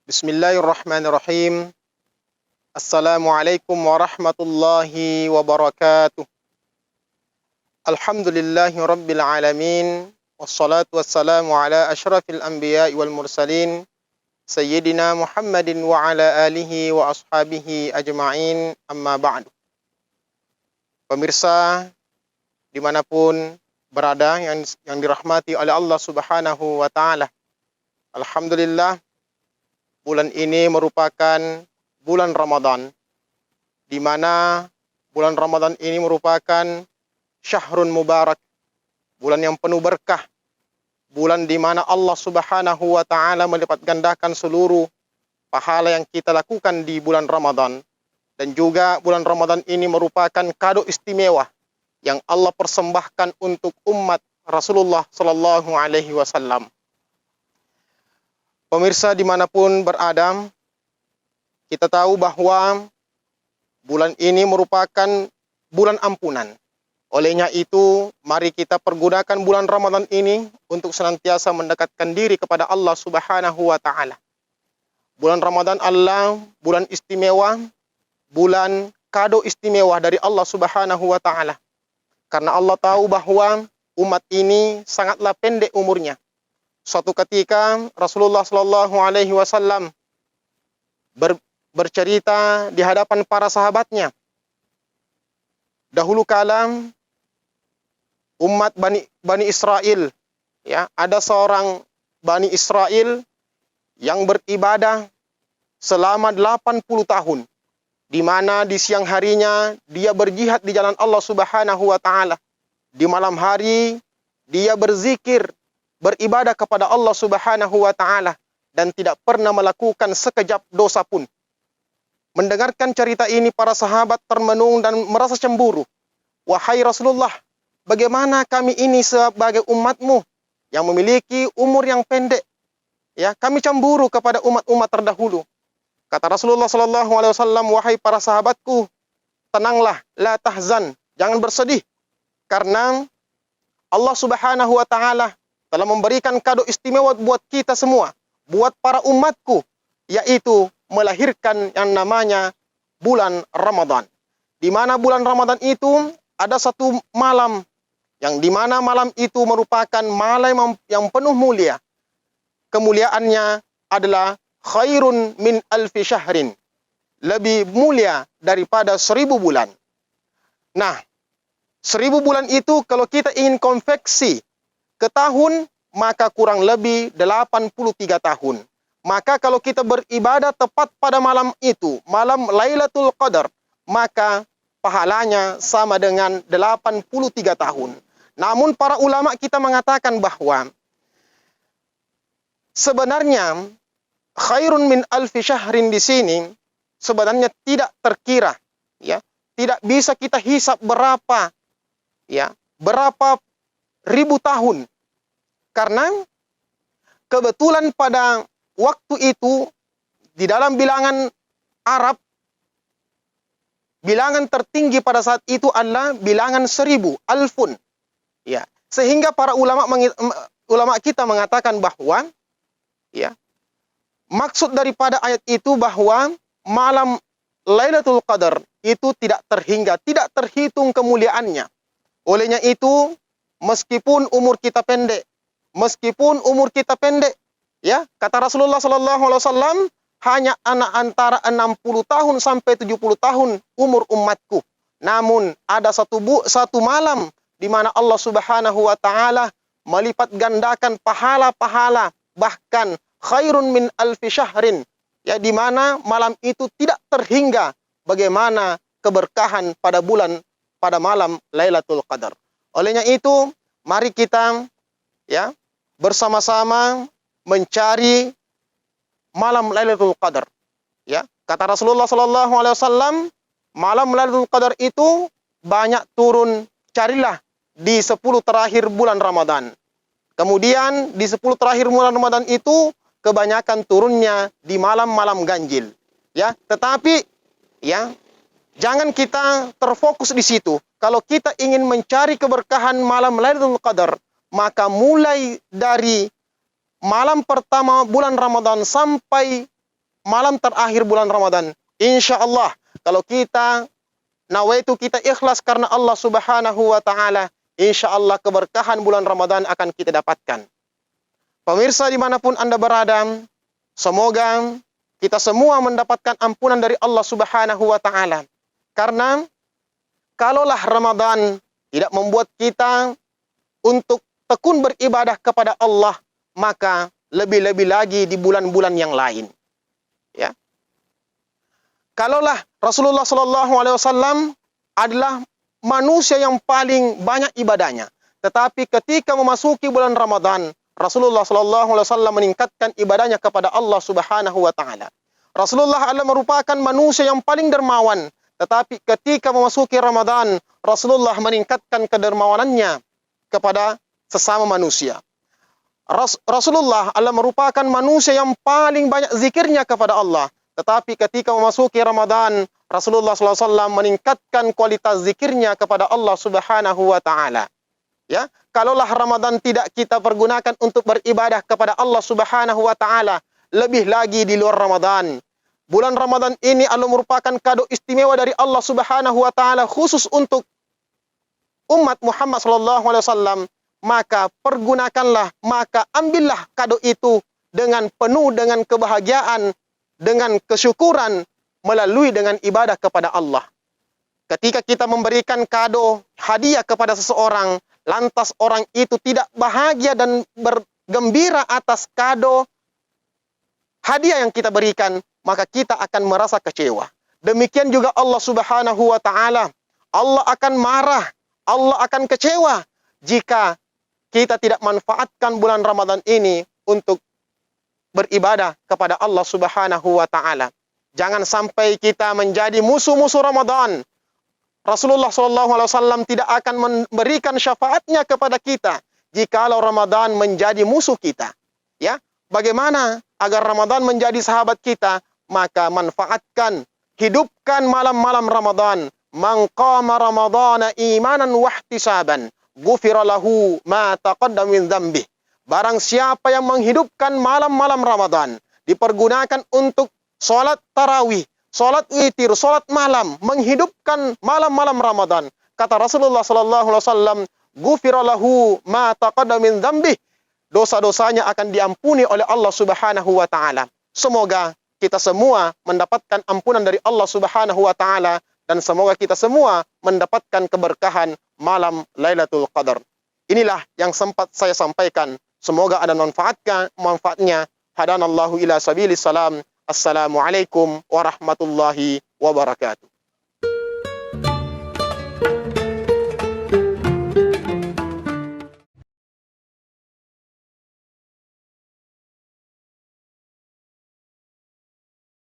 Bismillahirrahmanirrahim. Assalamualaikum warahmatullahi wabarakatuh. Alhamdulillahi rabbil alamin. Wassalatu wassalamu ala ashrafil anbiya'i wal mursalin. Sayyidina Muhammadin wa ala alihi wa ashabihi ajma'in. Amma ba'du. Pemirsa dimanapun berada yang dirahmati oleh Allah Subhanahu wa ta'ala. Alhamdulillah, bulan ini merupakan bulan Ramadan, di mana bulan Ramadan ini merupakan syahrun mubarak, bulan yang penuh berkah, bulan di mana Allah Subhanahu wa ta'ala melipat gandakan seluruh pahala yang kita lakukan di bulan Ramadan. Dan juga bulan Ramadan ini merupakan kado istimewa yang Allah persembahkan untuk umat Rasulullah Sallallahu Alaihi Wasallam. Pemirsa dimanapun berada, kita tahu bahwa bulan ini merupakan bulan ampunan. Olehnya itu, mari kita pergunakan bulan Ramadan ini untuk senantiasa mendekatkan diri kepada Allah Subhanahu wa ta'ala. Bulan Ramadan adalah bulan istimewa, bulan kado istimewa dari Allah Subhanahu wa ta'ala. Karena Allah tahu bahwa umat ini sangatlah pendek umurnya. Suatu ketika Rasulullah Shallallahu Alaihi Wasallam bercerita di hadapan para sahabatnya. Dahulu kala umat Bani Israel, ya, ada seorang Bani Israel yang beribadah selama 80 tahun, di mana di siang harinya dia berjihad di jalan Allah Subhanahu wa ta'ala. Di malam hari dia berzikir, beribadah kepada Allah Subhanahu wa ta'ala, dan tidak pernah melakukan sekejap dosa pun. Mendengarkan cerita ini, para sahabat termenung dan merasa cemburu. Wahai Rasulullah, bagaimana kami ini sebagai umatmu yang memiliki umur yang pendek? Ya, kami cemburu kepada umat-umat terdahulu. Kata Rasulullah Sallallahu Alaihi Wasallam, wahai para sahabatku, tenanglah, la tahzan, jangan bersedih, karena Allah Subhanahu wa ta'ala telah memberikan kado istimewa buat kita semua, buat para umatku, yaitu melahirkan yang namanya bulan Ramadan. Di mana bulan Ramadan itu ada satu malam, yang di mana malam itu merupakan malam yang penuh mulia. Kemuliaannya adalah khairun min alfi syahrin, lebih mulia daripada 1000 bulan. Nah, 1000 bulan itu kalau kita ingin konveksi ke tahun, maka kurang lebih 83 tahun. Maka kalau kita beribadah tepat pada malam itu, malam Lailatul Qadar, maka pahalanya sama dengan 83 tahun. Namun para ulama kita mengatakan bahwa sebenarnya khairun min alfi syahrin di sini sebenarnya tidak terkira, ya. Tidak bisa kita hisap berapa, ya, berapa ribu tahun. Karena kebetulan pada waktu itu di dalam bilangan Arab, bilangan tertinggi pada saat itu adalah bilangan 1000, alfun. Ya, sehingga para ulama kita mengatakan bahwa, ya, maksud daripada ayat itu bahwa malam Lailatul Qadar itu tidak terhingga, tidak terhitung kemuliaannya. Olehnya itu, meskipun umur kita pendek, ya, kata Rasulullah Sallallahu Alaihi Wasallam, hanya anak antara 60 tahun sampai 70 tahun umur umatku. Namun ada satu malam di mana Allah Subhanahu wa ta'ala melipat gandakan pahala-pahala, bahkan khairun min alfi syahrin, ya, di mana malam itu tidak terhingga bagaimana keberkahan pada malam Lailatul Qadar. Olehnya itu, mari kita, ya, bersama-sama mencari malam Lailatul Qadar. Ya, kata Rasulullah Sallallahu Alaihi Wasallam, malam Lailatul Qadar itu banyak turun, carilah di 10 terakhir bulan Ramadan. Kemudian di 10 terakhir bulan Ramadan itu kebanyakan turunnya di malam-malam ganjil. Ya, tetapi, ya, jangan kita terfokus di situ. Kalau kita ingin mencari keberkahan malam Lailatul Qadar, maka mulai dari malam pertama bulan Ramadan sampai malam terakhir bulan Ramadan. Insya Allah, kalau kita nawaitu, kita ikhlas karena Allah Subhanahu wa Ta'ala, insya Allah keberkahan bulan Ramadan akan kita dapatkan. Pemirsa dimanapun Anda berada, semoga kita semua mendapatkan ampunan dari Allah Subhanahu wa Ta'ala. Karena kalaulah Ramadan tidak membuat kita untuk tekun beribadah kepada Allah, maka lebih-lebih lagi di bulan-bulan yang lain. Ya. Kalaulah Rasulullah SAW adalah manusia yang paling banyak ibadahnya, tetapi ketika memasuki bulan Ramadan, Rasulullah SAW meningkatkan ibadahnya kepada Allah Subhanahu wa Ta'ala. Rasulullah adalah merupakan manusia yang paling dermawan, tetapi ketika memasuki Ramadan, Rasulullah meningkatkan kedermawanannya kepada sesama manusia. Rasulullah adalah merupakan manusia yang paling banyak zikirnya kepada Allah. Tetapi ketika memasuki Ramadan, Rasulullah SAW meningkatkan kualitas zikirnya kepada Allah Subhanahu wa Ta'ala. Ya, kalaulah Ramadan tidak kita pergunakan untuk beribadah kepada Allah Subhanahu wa Ta'ala, lebih lagi di luar Ramadan. Bulan Ramadan ini adalah merupakan kado istimewa dari Allah Subhanahu wa Ta'ala khusus untuk umat Muhammad SAW. Maka pergunakanlah, maka ambillah kado itu dengan penuh dengan kebahagiaan, dengan kesyukuran, melalui dengan ibadah kepada Allah. Ketika kita memberikan kado, hadiah kepada seseorang, lantas orang itu tidak bahagia dan bergembira atas kado, hadiah yang kita berikan, maka kita akan merasa kecewa. Demikian juga Allah Subhanahu wa Ta'ala. Allah akan marah, Allah akan kecewa jika kita tidak manfaatkan bulan Ramadan ini untuk beribadah kepada Allah Subhanahu wa Ta'ala. Jangan sampai kita menjadi musuh-musuh Ramadan. Rasulullah SAW tidak akan memberikan syafaatnya kepada kita jikalau Ramadan menjadi musuh kita. Ya, bagaimana agar Ramadan menjadi sahabat kita? Maka manfaatkan, hidupkan malam-malam Ramadan. Man qama Ramadana imanan wahtisaban, ghufira lahu ma taqaddama min dzambih. Barang siapa yang menghidupkan malam-malam Ramadan, dipergunakan untuk sholat tarawih, sholat witir, sholat malam, menghidupkan malam-malam Ramadan. Kata Rasulullah SAW, ghufira lahu ma taqaddama min dzambih. Dosa-dosanya akan diampuni oleh Allah Subhanahu wa Ta'ala. Semoga kita semua mendapatkan ampunan dari Allah Subhanahu wa Ta'ala, dan semoga kita semua mendapatkan keberkahan malam Lailatul Qadar. Inilah yang sempat saya sampaikan. Semoga ada manfaatnya. Hadanallahu ila sabilis salam. Assalamualaikum warahmatullahi wabarakatuh.